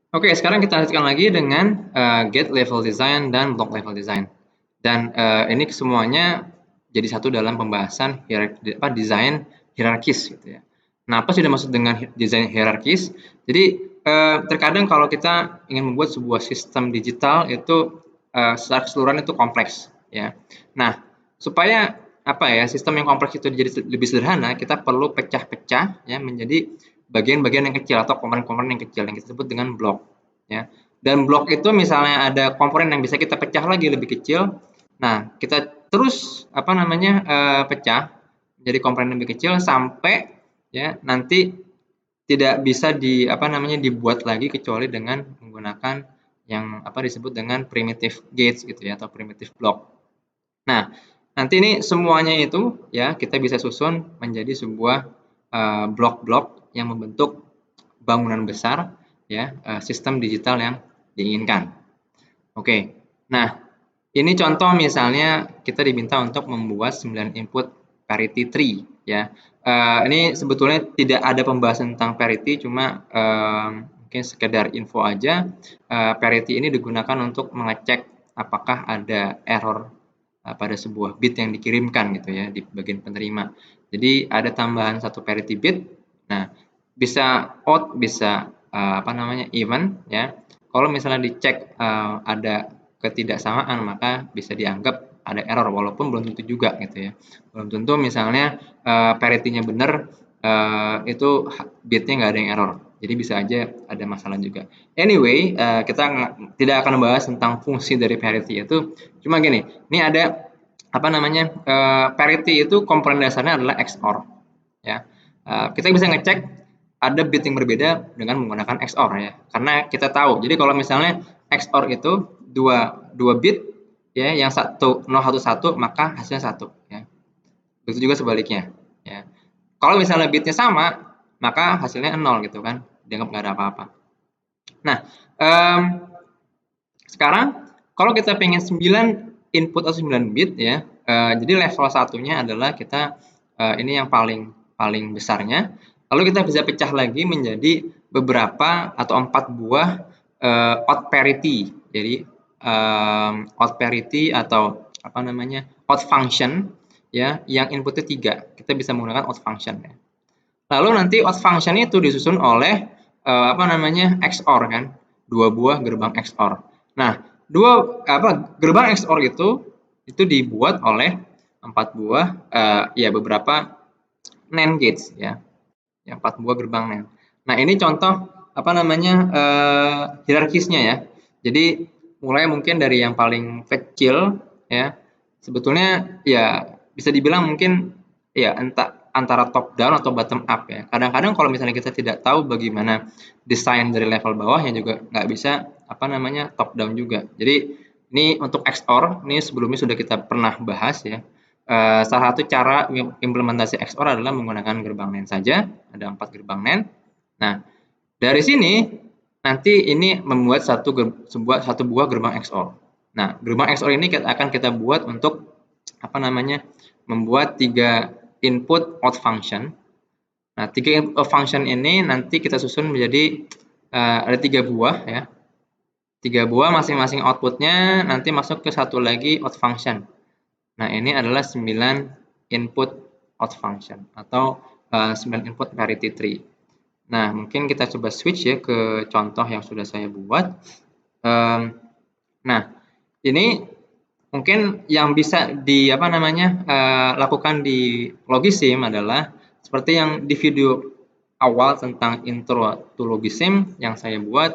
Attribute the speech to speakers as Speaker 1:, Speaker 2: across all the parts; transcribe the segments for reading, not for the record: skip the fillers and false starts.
Speaker 1: Oke, sekarang kita lanjutkan lagi dengan get level design dan block level design. Dan ini semuanya jadi satu dalam pembahasan desain hierarkis gitu ya. Nah, apa sih dimaksud dengan desain hierarkis? Jadi terkadang kalau kita ingin membuat sebuah sistem digital itu secara keseluruhan itu kompleks ya. Nah, supaya apa ya sistem yang kompleks itu jadi lebih sederhana, kita perlu pecah-pecah ya menjadi bagian-bagian yang kecil atau komponen-komponen yang kecil yang kita sebut dengan blok ya. Dan blok itu misalnya ada komponen yang bisa kita pecah lagi lebih kecil. Nah, kita terus apa namanya pecah jadi komponen lebih kecil sampai ya nanti tidak bisa apa namanya dibuat lagi kecuali dengan menggunakan yang apa disebut dengan primitive gates gitu ya atau primitive block. Nah, nanti ini semuanya itu ya kita bisa susun menjadi sebuah blok-blok yang membentuk bangunan besar ya sistem digital yang diinginkan. Oke. Nah, ini contoh misalnya kita diminta untuk membuat 9 input parity tree ya. Ini sebetulnya tidak ada pembahasan tentang parity cuma mungkin sekedar info aja. Parity ini digunakan untuk mengecek apakah ada error pada sebuah bit yang dikirimkan gitu ya di bagian penerima. Jadi ada tambahan satu parity bit. Nah, bisa odd, bisa apa namanya even ya. Kalau misalnya dicek ada ketidaksamaan maka bisa dianggap ada error walaupun belum tentu juga gitu ya. Belum tentu misalnya parity-nya benar itu bitnya nggak ada yang error. Jadi bisa aja ada masalah juga. Anyway, kita tidak akan membahas tentang fungsi dari parity itu. Cuma gini, ini ada apa namanya parity itu komponen dasarnya adalah XOR. Ya, kita bisa ngecek ada bit yang berbeda dengan menggunakan XOR ya. Karena kita tahu. Jadi kalau misalnya XOR itu dua bit ya, yang satu 011 maka hasilnya satu ya. Begitu juga sebaliknya ya. Kalau misalnya bitnya sama, maka hasilnya 0 gitu kan. Dianggap nggak ada apa-apa. Nah, um, sekarang kalau kita pengen 9 input atau 9 bit ya, jadi level satunya adalah kita ini yang paling paling besarnya. Lalu kita bisa pecah lagi menjadi beberapa atau 4 buah odd parity. Jadi odd parity atau apa namanya? Odd function ya yang inputnya 3. Kita bisa menggunakan odd function ya. Lalu nanti odd function itu disusun oleh apa namanya XOR kan, dua buah gerbang XOR. Nah, gerbang XOR itu dibuat oleh 4 buah ya beberapa NAND gates ya, yang 4 buah gerbang NAND. Nah, ini contoh apa namanya hierarkisnya ya. Jadi mulai mungkin dari yang paling kecil ya, sebetulnya ya bisa dibilang mungkin ya entah antara top down atau bottom up ya. Kadang-kadang kalau misalnya kita tidak tahu bagaimana desain dari level bawahnya juga nggak bisa apa namanya top down juga. Jadi ini untuk XOR, ini sebelumnya sudah kita pernah bahas ya. Salah satu cara implementasi XOR adalah menggunakan gerbang NAND saja, ada 4 gerbang NAND. Nah, dari sini nanti ini membuat satu buah gerbang XOR. Nah, gerbang XOR ini akan kita buat untuk apa namanya? Membuat 3 input out function. Nah, 3 input out function ini nanti kita susun menjadi ada 3 buah ya. 3 buah masing-masing outputnya nanti masuk ke satu lagi out function. Nah, ini adalah 9 input out function atau 9 input parity tree. Nah, mungkin kita coba switch ya ke contoh yang sudah saya buat. Nah, ini mungkin yang bisa apa namanya lakukan di Logisim adalah seperti yang di video awal tentang intro to Logisim yang saya buat,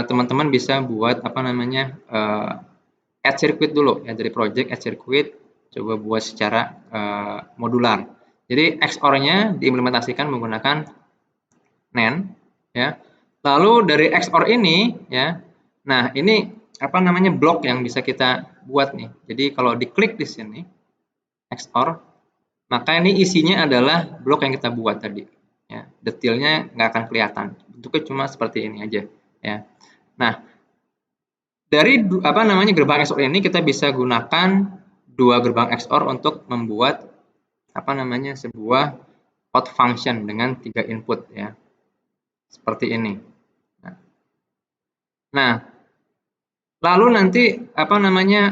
Speaker 1: teman-teman bisa buat apa namanya add circuit dulu ya dari project add circuit coba buat secara modular. Jadi XOR-nya diimplementasikan menggunakan NAND ya. Lalu dari XOR ini ya. Nah, ini apa namanya blok yang bisa kita buat nih. Jadi kalau diklik di sini XOR, maka ini isinya adalah blok yang kita buat tadi. Ya, detailnya nggak akan kelihatan. Bentuknya cuma seperti ini aja. Ya. Nah, dari apa namanya gerbang XOR ini kita bisa gunakan dua gerbang XOR untuk membuat apa namanya sebuah out function dengan 3 input ya. Seperti ini. Nah, Nah, lalu nanti apa namanya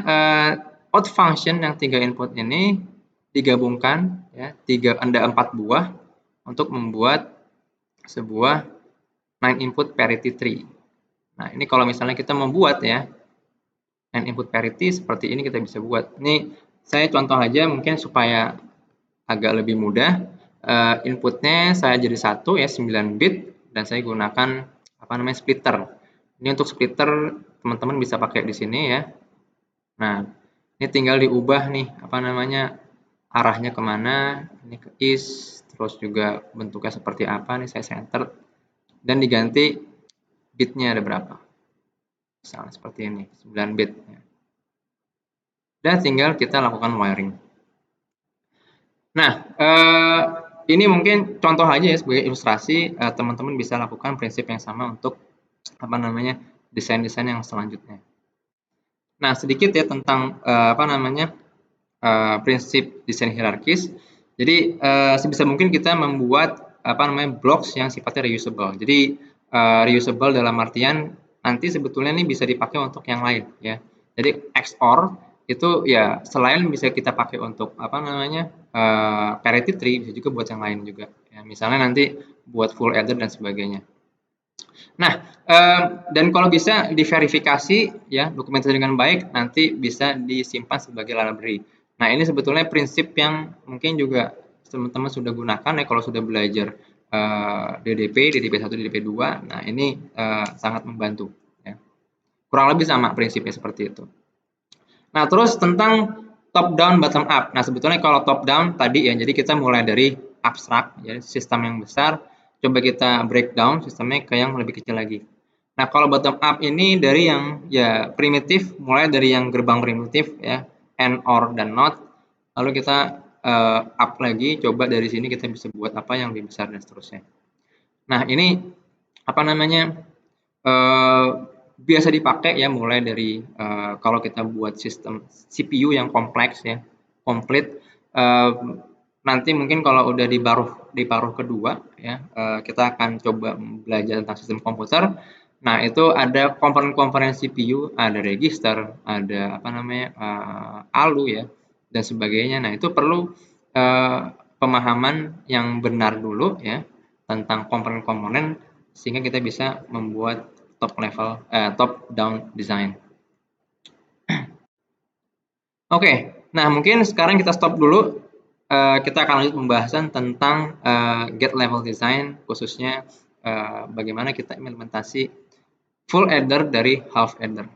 Speaker 1: out function yang 3 input ini digabungkan ya, ada 4 buah untuk membuat sebuah 9 input parity tree. Nah, ini kalau misalnya kita membuat ya 9 input parity seperti ini kita bisa buat. Ini saya contoh aja mungkin supaya agak lebih mudah. Inputnya saya jadi 1 ya 9 bit dan saya gunakan apa namanya splitter. Ini untuk splitter teman-teman bisa pakai di sini ya. Nah, ini tinggal diubah nih apa namanya arahnya kemana, ini ke east, terus juga bentuknya seperti apa nih saya center dan diganti bitnya ada berapa. Misalnya seperti ini, 9 bit. Dan tinggal kita lakukan wiring. Nah, ini mungkin contoh aja ya sebagai ilustrasi, teman-teman bisa lakukan prinsip yang sama untuk apa namanya desain-desain yang selanjutnya. Nah, sedikit ya tentang apa namanya prinsip desain hierarkis. Jadi sebisa mungkin kita membuat apa namanya blocks yang sifatnya reusable. Jadi reusable dalam artian nanti sebetulnya ini bisa dipakai untuk yang lain ya. Jadi XOR itu ya selain bisa kita pakai untuk apa namanya parity tree bisa juga buat yang lain juga. Ya, misalnya nanti buat full adder dan sebagainya. Nah, dan kalau bisa diverifikasi ya dokumentasi dengan baik nanti bisa disimpan sebagai library. Nah, ini sebetulnya prinsip yang mungkin juga teman-teman sudah gunakan ya kalau sudah belajar DDP, DDP 1, DDP 2. Nah, ini sangat membantu ya. Kurang lebih sama prinsipnya seperti itu. Nah, terus tentang top down bottom up. Nah, sebetulnya kalau top down tadi ya, jadi kita mulai dari abstrak ya, sistem yang besar, coba kita breakdown sistemnya ke yang lebih kecil lagi. Nah, kalau bottom up ini dari yang ya primitif, mulai dari yang gerbang primitif ya, and, or, dan not. Lalu kita up lagi, coba dari sini kita bisa buat apa yang lebih besar dan seterusnya. Nah, ini apa namanya biasa dipakai ya mulai dari kalau kita buat sistem CPU yang kompleks ya, komplit. Nanti mungkin kalau udah di paruh kedua ya, kita akan coba belajar tentang sistem komputer. Nah, itu ada komponen-komponen CPU, ada register, ada apa namanya ALU ya, dan sebagainya. Nah, itu perlu pemahaman yang benar dulu ya tentang komponen-komponen sehingga kita bisa membuat top down design. Oke, nah mungkin sekarang kita stop dulu. Kita akan lanjut pembahasan tentang gate level design, khususnya bagaimana kita implementasi full adder dari half adder.